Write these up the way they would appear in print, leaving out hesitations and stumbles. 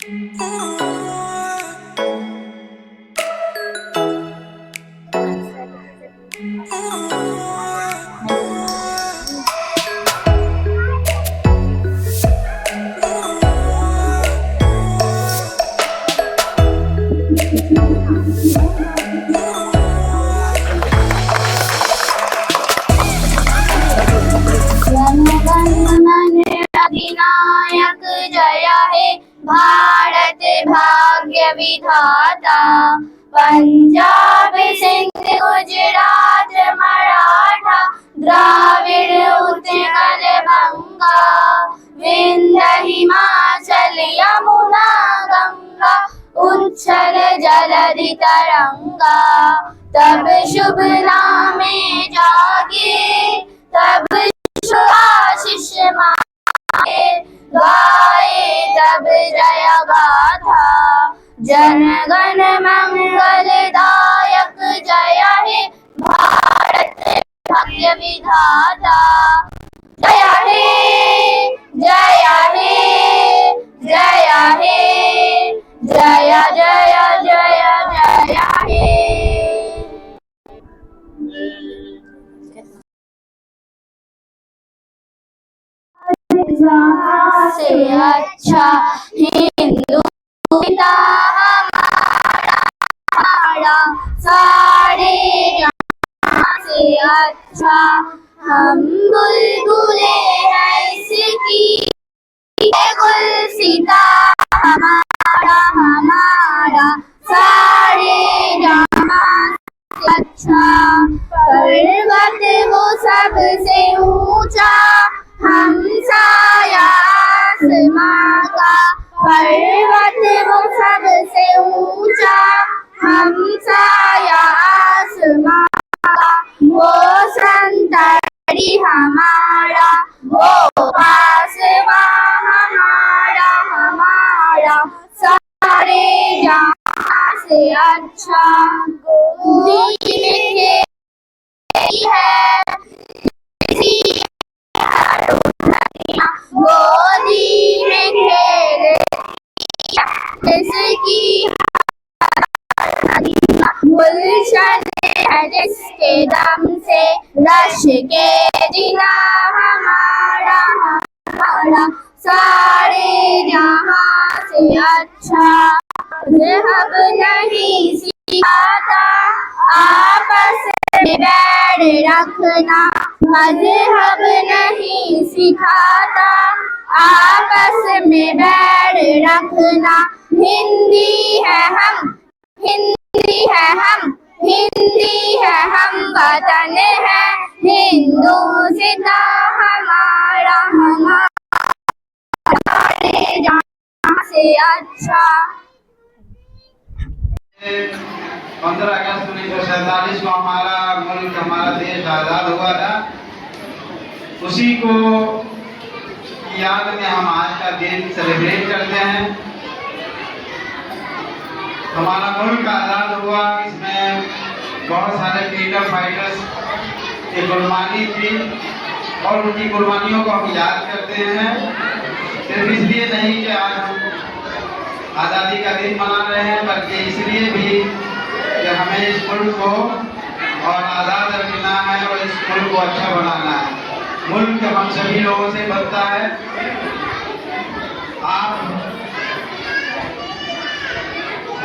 अधिनायक जय हे भारत भाग्य विधाता। पंजाब सिंध गुजरात मराठा द्राविड़ उत्कल बंगा विंध्य हिमाचल यमुना गंगा उच्छल जलधि तरंगा। तब शुभ नामे जागे तब आशीष गाए तब जय गाथा। जन गण मंगलदायक जय हे भारत भाग्य विधाता। जय हे जय हे जय हे जय जय जय जय हे। से अच्छा हिंदू पिता हमारा सारे जहां से अच्छा। हम बुलबुले हैं इसकी गुलसिता हमारा हमारा सारे जहां से अच्छा। पर्वत वो सबसे ऊंचा हम साया आसमां का। पर्वत वो सबसे ऊंचा हम साया आसमां का। वो संतरी हमारा वो पासवा हमारा हमारा सारे जहां से अच्छा। गोदी में है गोदी में खेल जिसकी गुलशन है जिसके दम से रश के जिला हमारा हमारा सारे जहां से अच्छा। मज़हब नहीं सिखाता आपस में बैर रखना। मज़हब नहीं सिखाता आपस में बैर रखना। हिंदी है हम हिंदी है हम हिंदी है हम वतन है हिंदू सिता हमारा हमारा जहां से अच्छा। 15 अगस्त 1947 को हमारा मुल्क हमारा देश आज़ाद हुआ था। उसी को याद में हम आज का दिन सेलिब्रेट करते हैं। हमारा मुल्क आज़ाद हुआ, इसमें बहुत सारे फ्रीडम फाइटर्स की कुर्बानी थी और उनकी कुर्बानियों को हम याद करते हैं। सिर्फ इसलिए नहीं कि आज हम आज़ादी का दिन मना रहे हैं, बल्कि इसलिए भी कि हमें इस मुल्क को और आज़ाद रखना है और इस मुल्क को अच्छा बनाना है। मुल्क हम सभी लोगों से बनता है।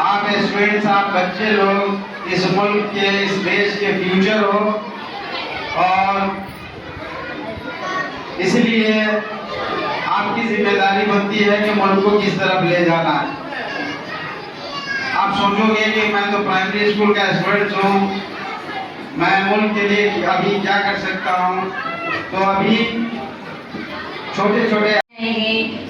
आप स्टूडेंट्स, आप बच्चे लोग इस मुल्क के इस देश के फ्यूचर हो और इसलिए आपकी जिम्मेदारी बनती है कि मुल्क को किस तरफ ले जाना है। आप सोचोगे कि मैं तो प्राइमरी स्कूल का स्टूडेंट हूँ, मैं मुल्क के लिए अभी क्या कर सकता हूँ। तो अभी छोटे छोटे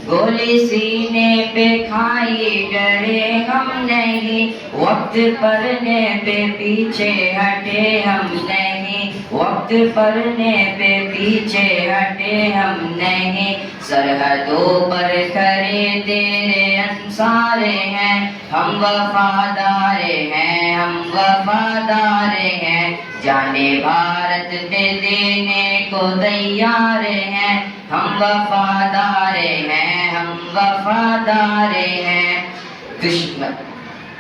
गोली सीने पे खाई डरे हम नहीं, वक्त पढ़ने पे पीछे हटे हम नहीं, वक्त पढ़ने पे पीछे हटे हम नहीं। सरहदों पर खड़े तेरे अंसारे हैं, हम वफादार हैं हम वफादार हैं, जाने भारत पे देने को तैयार हैं, हम वफादार हैं, हम वफादार हैं। दुश्मन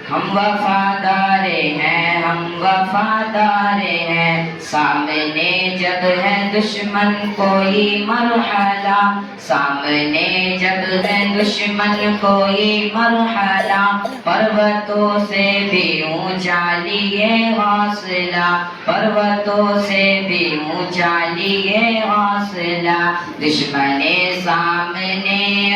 हम वफादार हैं, हम वफादार हैं, सामने जब है दुश्मन कोई मरहला, सामने जब है दुश्मन कोई मरहला, पर्वतों से भी ऊंचा लिए हौसला, पर्वतों से भी ऊंचा लिए हौसला, दुश्मने सामने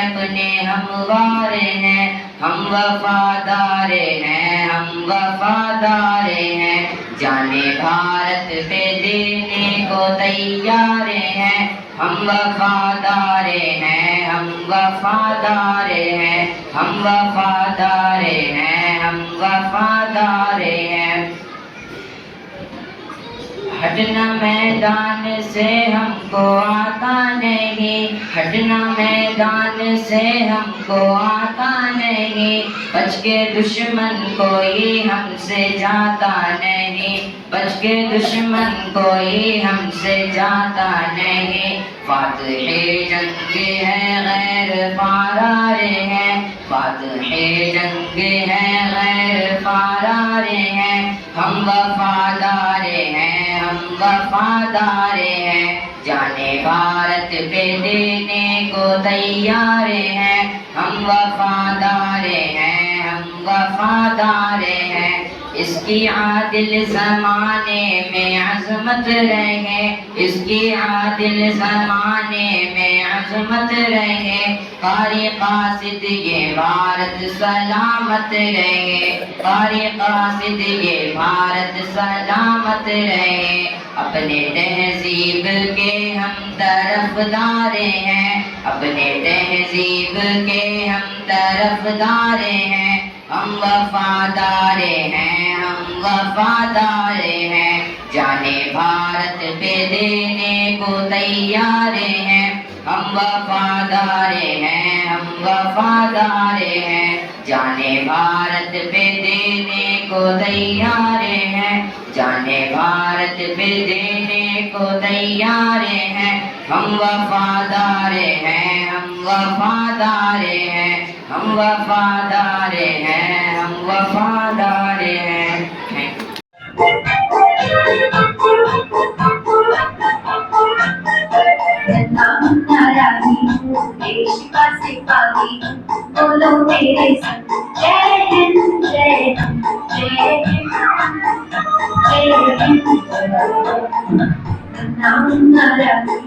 अपने हमवार हैं, हम वफादार हैं, हम वफादार हैं, जाने भारत पे देने को तैयार हैं, हम वफादार हैं, हम वफादार हैं, हम वफादार हैं, हम वफादार हैं। हटना मैदान से हमको आता नहीं, हटना मैदान से हमको आता नहीं, बच के दुश्मन कोई हमसे जाता नहीं, बच के दुश्मन कोई हमसे जाता नहीं, फातिहे जंग है गैर फरार है, फातिहे जंग है गैर फरार है, हम वफादार हैं, हम वफादार हैं, जाने भारत पे देने को तैयार हैं, हम वफादार हैं, हम वफादार हैं, इसकी आदिल ज़माने में अज़मत रहे, इसकी आदिल ज़माने में अज़मत रहे, कारी कासिद ये भारत सलामत रहे, कारी कासिद ये भारत सलामत रहे, अपने तहजीब के हम तरफदार हैं, अपने तहजीब के हम तरफदार हैं, हम वफादार हैं, हम वफादार हैं, जाने भारत पे देने को तैयार हैं, हम वफादार हैं, हम वफादार हैं, जाने भारत पे देने को तैयार हैं, जाने भारत पे देने को तैयार हैं, हम वफादार हैं, हम वफादार हैं, हम वफादार हैं, हम वफादार हैं। देश का सिपाही बोलो मेरे संग जय हिंद जय हिंद जय हिंद जय हिंद। नाम नाराजी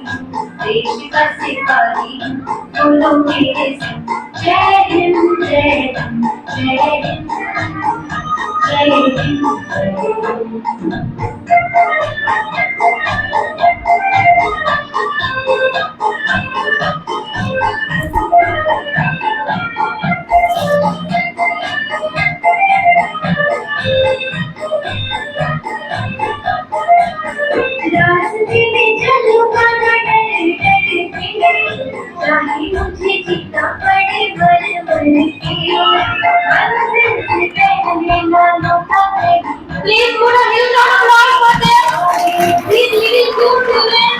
देश का सिपाही बोलो मेरे संग जय हिंद जय हिंद जय हिंद जय हिंद। रास्ते में चलूंगा ना डर डर के, चाहे मुझे जीना पड़े बर बर के, मंजिल से पहले ना लौटा कभी। Please put a huge round of applause for them. Please little good children.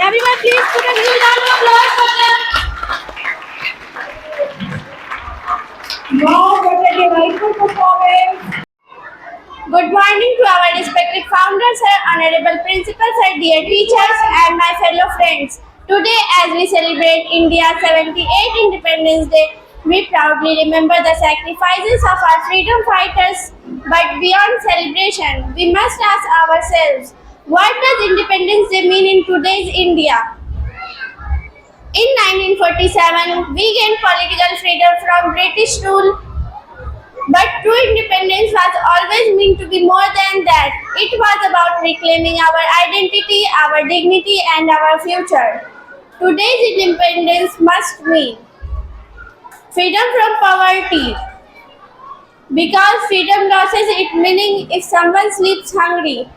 Everyone, please put a huge round of applause for them. Wow, what a delightful performance! Good morning to our respected founders, sir, honorable principals, sir, dear teachers, and my fellow friends. Today, as we celebrate India's 78th Independence Day, we proudly remember the sacrifices of our freedom fighters. But beyond celebration, we must ask ourselves, what does Independence Day mean in today's India? In 1947, we gained political freedom from British rule. But true independence was always meant to be more than that. It was about reclaiming our identity, our dignity, and our future. Today's independence must mean freedom from poverty, because freedom loses its meaning if someone sleeps hungry.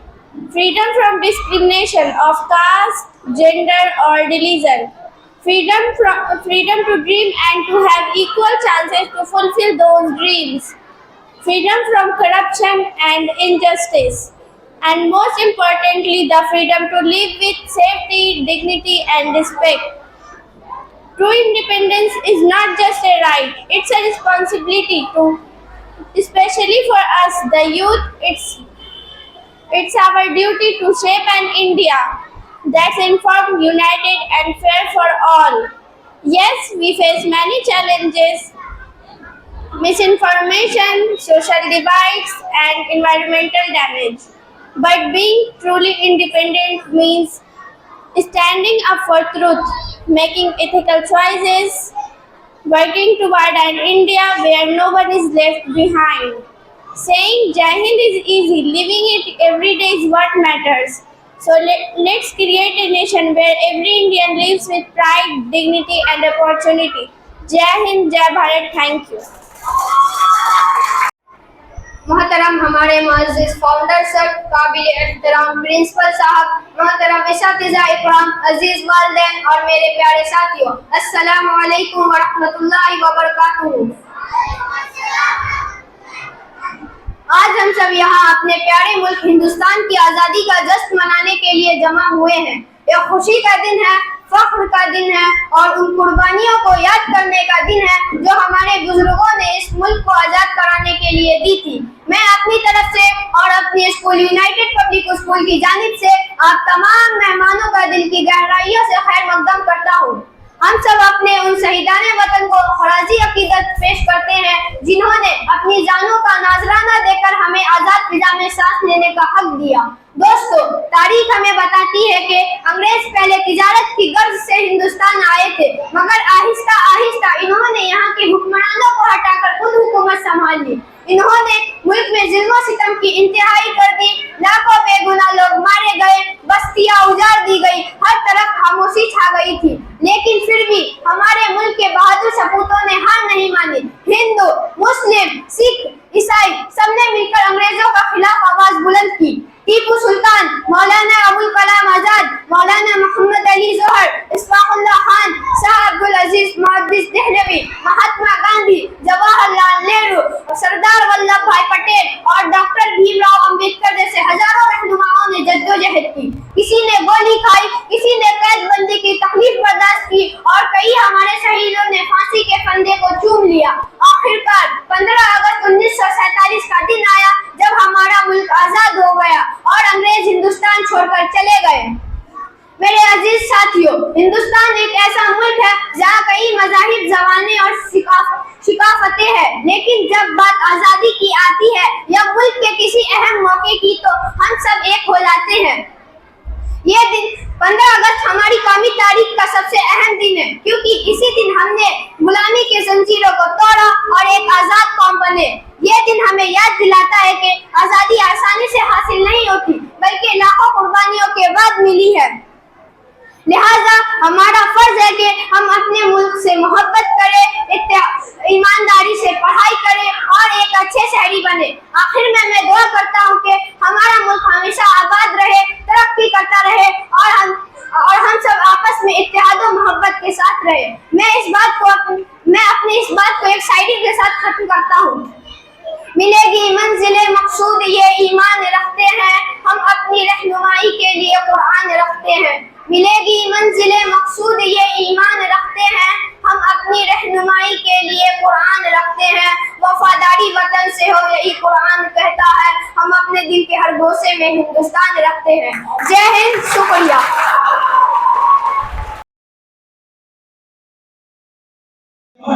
Freedom from discrimination of caste, gender, or religion. Freedom to dream and to have equal chances to fulfill those dreams. Freedom from corruption and injustice. And most importantly, the freedom to live with safety, dignity, and respect. True independence is not just a right, it's a responsibility to, especially for us, the youth. It's our duty to shape an India that's informed, united, and fair for all. Yes, we face many challenges: misinformation, social divides, and environmental damage. But being truly independent means standing up for truth, making ethical choices, working toward an India where no one is left behind. Saying Jai Hind is easy, living it every day is what matters. So let's create a nation where every Indian lives with pride, dignity, and opportunity. Jai Hind, Jai Bharat, thank you. मोहतरम हमारे मुअज़्ज़िज़ founder sir, काबिल एहतराम principal साहब, मोहतरम इस्तिज़ा इकराम, अजीज वालिदैन और मेरे प्यारे साथियों, अस्सलामु अलैकुम व रहमतुल्लाहि व बरकातुहू। आज हम सब यहाँ अपने प्यारे मुल्क हिंदुस्तान की आज़ादी का जश्न मनाने के लिए जमा हुए हैं। यह खुशी का दिन है, फख्र का दिन है और उन कुर्बानियों को याद करने का दिन है जो हमारे बुजुर्गों ने इस मुल्क को आज़ाद कराने के लिए दी थी। मैं अपनी तरफ से और अपनी स्कूल यूनाइटेड पब्लिक स्कूल की जानिब से आप तमाम मेहमानों का दिल की गहराइयों से खैर मकदम करता हूँ। हम सब अपने उन शहीदाने वतन को खराजी अकीदत पेश करते हैं जिन्होंने अपनी जानों का नाजराना देकर हमें आज़ाद फिजा में सांस लेने का हक दिया। दोस्तों, तारीख हमें बताती है कि अंग्रेज पहले तिजारत की गर्ज से हिंदुस्तान आए थे, मगर आहिस्ता आहिस्ता इन्होंने यहाँ के हुक्मरानों को हटाकर खुद हुकूमत संभाल ली। इन्होंने मुल्क में जुल्म सितम की इंतहाई कर दी, लाखों बेगुनाह लोग मारे गए, बस्तियां उजाड़ दी गई, हर तरफ खामोशी छा गई थी। लेकिन फिर भी हमारे मुल्क के बहादुर सपूतों ने हार नहीं मानी। हिंदू, मुस्लिम, सिख, ईसाई सबने मिलकर अंग्रेजों के खिलाफ आवाज बुलंद की। टीपू सुल्तान, मौलाना अबुल कलाम आजाद, मौलाना मोहम्मद अली जोहर, इस्फाकुल्लाह खान, शाह अब्दुल अजीज मुहद्दिस देहलवी, महात्मा गांधी, जवाहरलाल नेहरू, सरदार वल्लभ भाई पटेल और डॉक्टर भीमराव अंबेडकर जैसे हजारों रहनुमाओं ने जद्दोजहद की। किसी ने गोली खाई, किसी ने कैदबंदी की तकलीफ बर्दाश्त की और कई हमारे शहीदों ने फांसी के फंदे को चूम लिया। आखिरकार 15 अगस्त 1947 का दिन आया जब हमारा मुल्क आजाद हो गया और अंग्रेज हिंदुस्तान छोड़कर चले गए। मेरे अजीज साथियों, हिंदुस्तान एक ऐसा मुल्क है जहाँ कई मज़ाहिब, ज़बानें और शिकाफतें हैं, लेकिन जब बात आज़ादी की आती है या मुल्क के किसी अहम मौके की तो हम सब एक हो जाते हैं। ये दिन 15 अगस्त हमारी कौमी तारीख का सबसे अहम दिन है, क्योंकि इसी दिन हमने गुलामी के जंजीरों को तोड़ा और एक आज़ाद कौम बने। ये दिन हमें याद दिलाता है कि आज़ादी आसानी से हासिल नहीं होती, बल्कि लाखों कुर्बानियों के बाद मिली है। लिहाजा हमारा फर्ज है कि हम अपने मुल्क से मोहब्बत करें, ईमानदारी से पढ़ाई करें और एक अच्छे शहरी बने। आखिर में मैं दुआ करता हूँ कि हमारा मुल्क हमेशा आबाद रहे, तरक्की करता रहे और हम सब आपस में इत्तेहाद और मोहब्बत के साथ रहे। मैं अपनी इस बात को एक शायरी के साथ खत्म करता हूँ। मिलेगी मंजिले मकसूद ये ईमान रखते हैं, हम अपनी रहनुमाई के लिए कुरान रखते हैं। मिलेगी मंजिले मकसूद ये ईमान रखते हैं, हम अपनी रहनुमाई के लिए कुरान रखते हैं। वफादारी वतन से हो यही कुरान कहता है, हम अपने दिल के हर गोशे में हिंदुस्तान रखते हैं। जय हिंद, शुक्रिया। Oh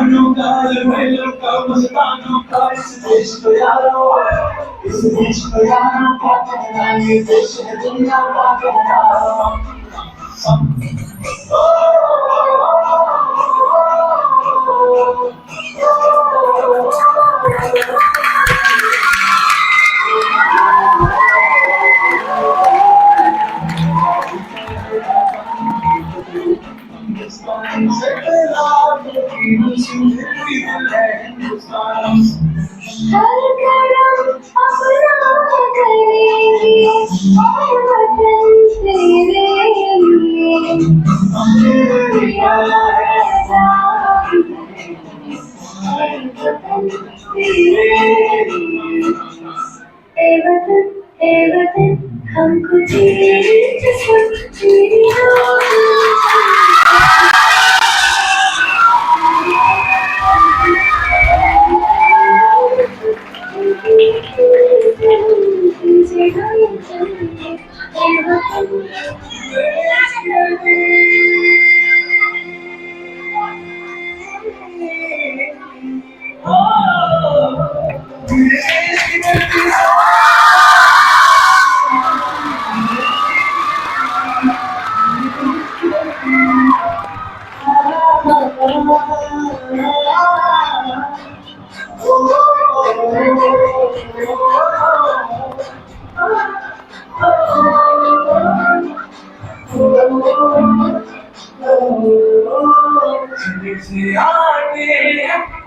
हमको तेरी कसम तेरी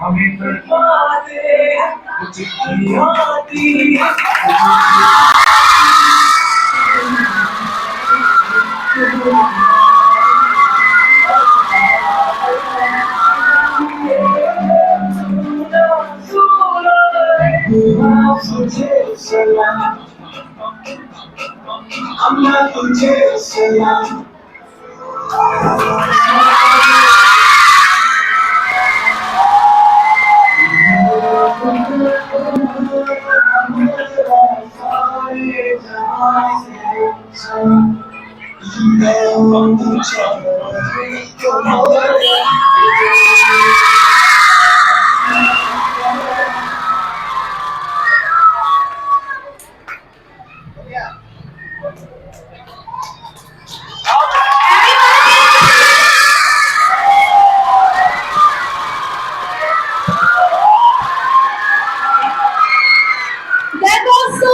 हमें तड़पा दे चिट्ठी आती है तुझे सलाम अम्मा तुझे सलाम That was so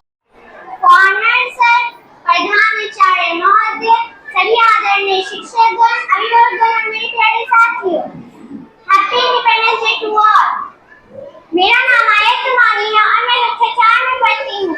corner sir, प्रधानाचार्य महोदय, सभी आदरणीय शिक्षकगण, अभिभावकगण और मेरे प्यारे साथियों, happy independence day to all. मेरा नाम आयत कुमारी है और मैं कक्षा 4 में पढ़ती हूँ।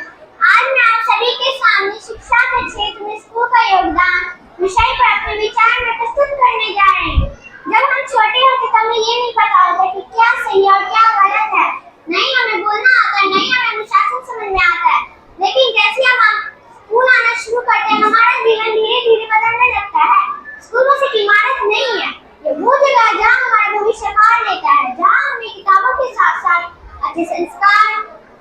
आज मैं आप सभी के सामने शिक्षा के क्षेत्र में स्कूल का योगदान विषय पर अपने विचार में प्रस्तुत करने जा रहे हैं। जब हम छोटे होते तो हमें ये नहीं पता होता कि क्या सही और क्या गलत है। नहीं हमें बोलना आता है, नहीं हमें अनुशासन समझ में आता है। लेकिन जैसे हम स्कूल आना शुरू करते हैं, हमारा जीवन धीरे धीरे बदलने लगता है। स्कूल बस एक इमारत नहीं है, ये वो जगह है जहाँ हमारा भविष्य पार लेता है, जहाँ हमें किताबों के साथ साथ अच्छे संस्कार,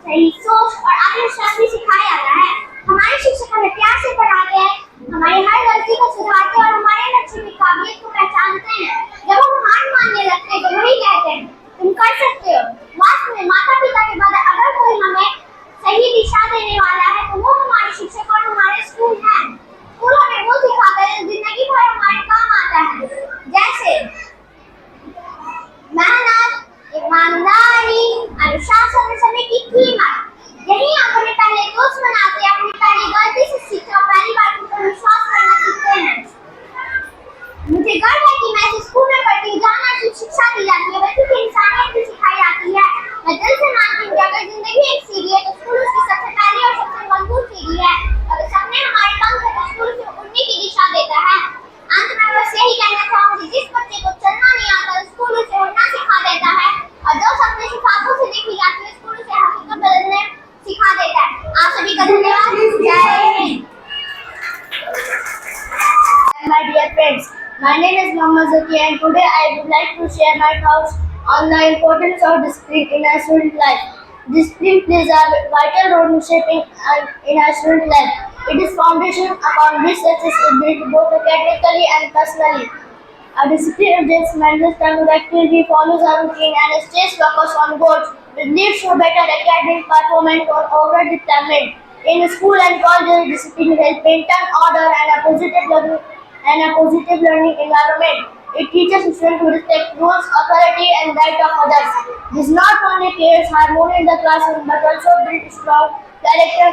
सही सोच और आत्मविश्वास भी सिखाया जाता है। हमारे शिक्षक हमें प्यार से पढ़ाते हैं, हमारी हर गलती को सुधारते हैं और हमारे लक्ष्य की काबिलियत को पहचानते हैं। जब हम हार मानने लगते हैं तो वही कहते हैं तुम कर सकते हो। वास्तव में माता पिता के बाद अगर कोई हमें सही दिशा देने वाला है तो वो हमारे शिक्षक और हमारे स्कूल हैं। स्कूल हमें वो सिखाता है जो जिंदगी भर हमारे काम आता है, जैसे मेहनत, ईमानदारी, अनुशासन और समय की कीमत। यही हम अपने पहले दोस्त बनाते हैं, अपनी पहली गलती से सीखते और पहली बार उन पर विश्वास करना सीखते हैं। मुझे गर्व है कि मैं इस स्कूल में पढ़ती हूँ जहाँ न सिर्फ शिक्षा दी जाती है बल्कि इंसानियत भी सिखाई जाती है। मैं दिल से मानती हूँ कि अगर जिंदगी एक सीढ़ी है तो स्कूल उसकी सबसे पहली और सबसे मजबूत सीढ़ी है। अगर सपने हमारे पंख है तो स्कूल उसे उड़ने की दिशा देता है। अंत में बस यही कहना चाहूंगी, जिस बच्चे को चलना नहीं आता स्कूल उसे उड़ना सिखा देता है, और जो सपने सिर्फ आंखों से देखी जाती है स्कूल उसे हकीकत बदलने सिखा देता है। आप सभी का धन्यवाद। जय Hind. my dear friends, my name is Mohammad Zaki and today I would like to share my thoughts on the importance of discipline in our student life. Discipline plays a vital role in shaping in our student life. It is foundation upon which success is built both academically and personally. A disciplined gentleman time activity follows a routine and stays focused on goals, which leads to better academic performance or overall development. In school and college, discipline helps maintain order and a positive learning environment. It teaches students to respect rules, authority, and right of others. This not only creates harmony in the classroom but also builds strong character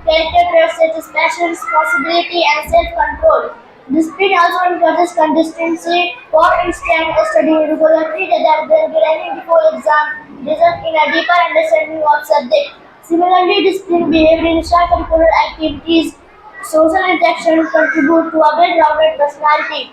traits such as passion, responsibility, and self-control. Discipline also encourages consistency. For instance, studying regularly rather than grinding before exam results in a deeper understanding of subject. Similarly, disciplined behavior in extracurricular activities, social interaction contribute to a well-rounded personality.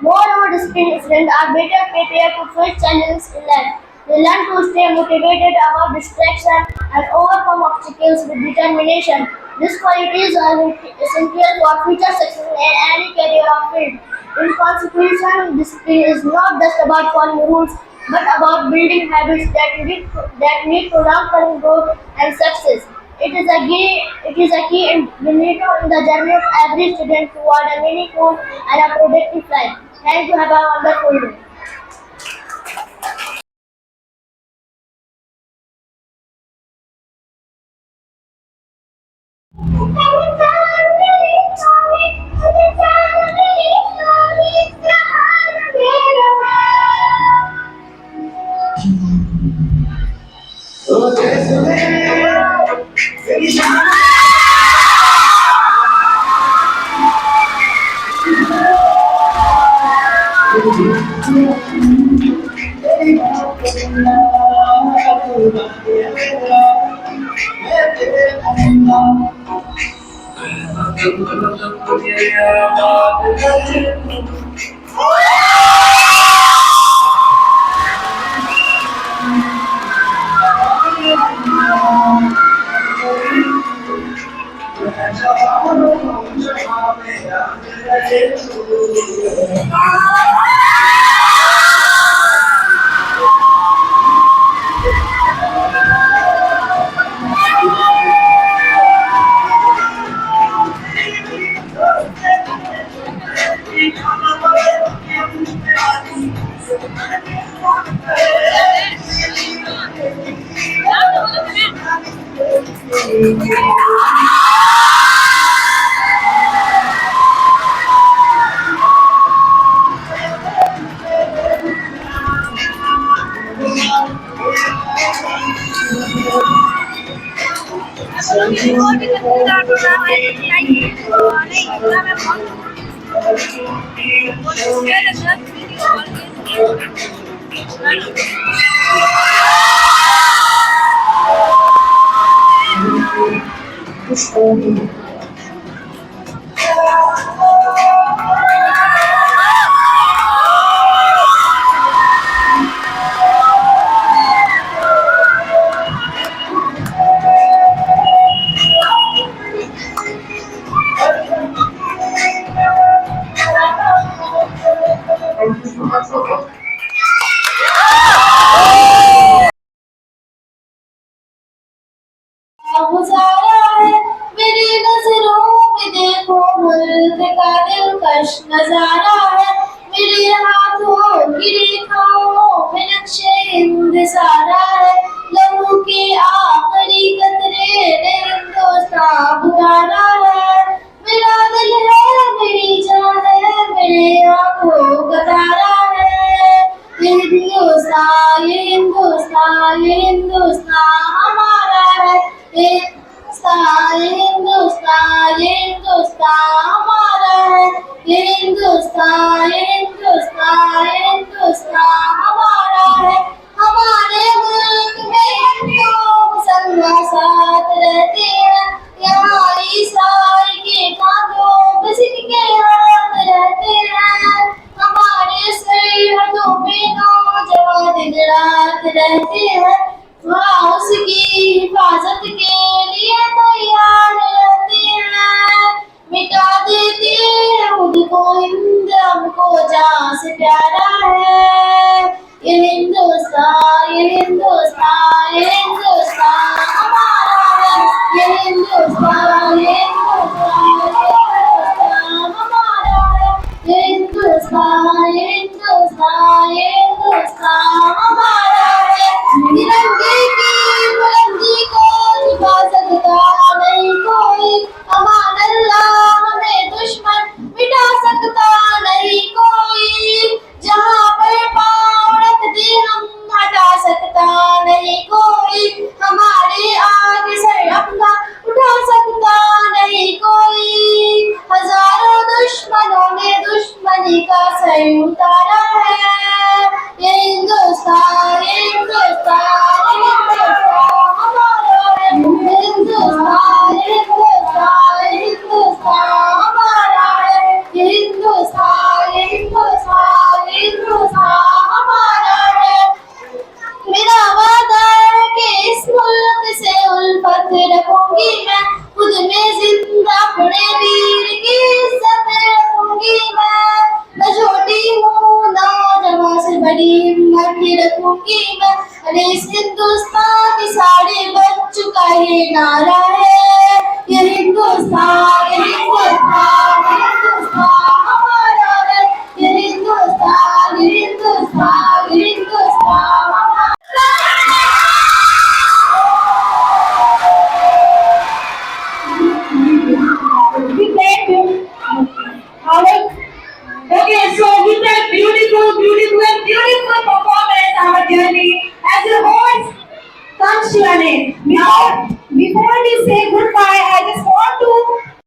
Moreover, disciplined students are better prepared to face challenges in life. They learn to stay motivated about distraction and overcome obstacles with determination. These qualities are essential for future success in any career or field. In conclusion, discipline is not just about following rules, but about building habits that lead to long-term growth and success. It is a key ingredient in the journey of every student toward a meaningful and a productive life. Thank you. Have a wonderful day. ओ जैसे मेरी जान तेरी बात करना तू बात ये मेरा मैं तेरे अंदा ये बात कर गुजारा है मेरी नजरों में देखो मुल्क का दिलकश नजारा है मेरे हाथों की रेखाओं में नक्शे हिंद सारा है लहू के आखिरी कतरे ने हिंदुस्तान उतारा है मेरा दिल है मेरी जान है मेरे आंखों का तारा है ये हिंदुस्तान ये हिंदुस्तान ये हिंदुस्तान हमारा है ये हिंदुस्तान ये हिंदुस्तान ये हिंदुस्तान हमारा है ये हिंदुस्तान ये हिंदुस्तान ये हिंदुस्तान हमारा है हमारे मुल्क में हिंदू मुसलमान साथ रहते हैं यहाँ ईसाई के कांधों पे सिक्के हाथ रहते हैं हमारे सरहदों में नौजवान दिन रात रहते हैं वहाँ उसकी हिफाजत के लिए तैयार रहते हैं मिटा देते हैं खुद को हिंद हमको जहाँ से प्यारा है ये हिंदुस्तान ये हिंदुस्तान ये हिंदुस्तान हमारा है ये हिंदुस्तान ये हिंदुस्तान हमारा है ये हिंदुस्तान ये हिंदुस्तान ये हिंदुस्तान हमारा है तिरंगे की बुलंदी को छिपा सकता नहीं कोई अमान अल्लाह हमें दुश्मन मिटा सकता नहीं कोई जहाँ पर पाँव रख दे हम हटा सकता नहीं कोई हमारे आगे सर अपना उठा सकता नहीं कोई हजारों दुश्मनों ने दुश्मनी का सर उतारा है ये हिंदुस्तान ये हिंदुस्तान ये हिंदुस्तान हमारा है ये हिंदुस्तान ये हिंदुस्तान ये हिंदुस्तान हमारा है ये हिंदुस्तान ये हिंदुस्तान ये हिंदुस्तान हमारा है beautiful performance. Our journey as a host comes to an end. Before we say goodbye, I just want to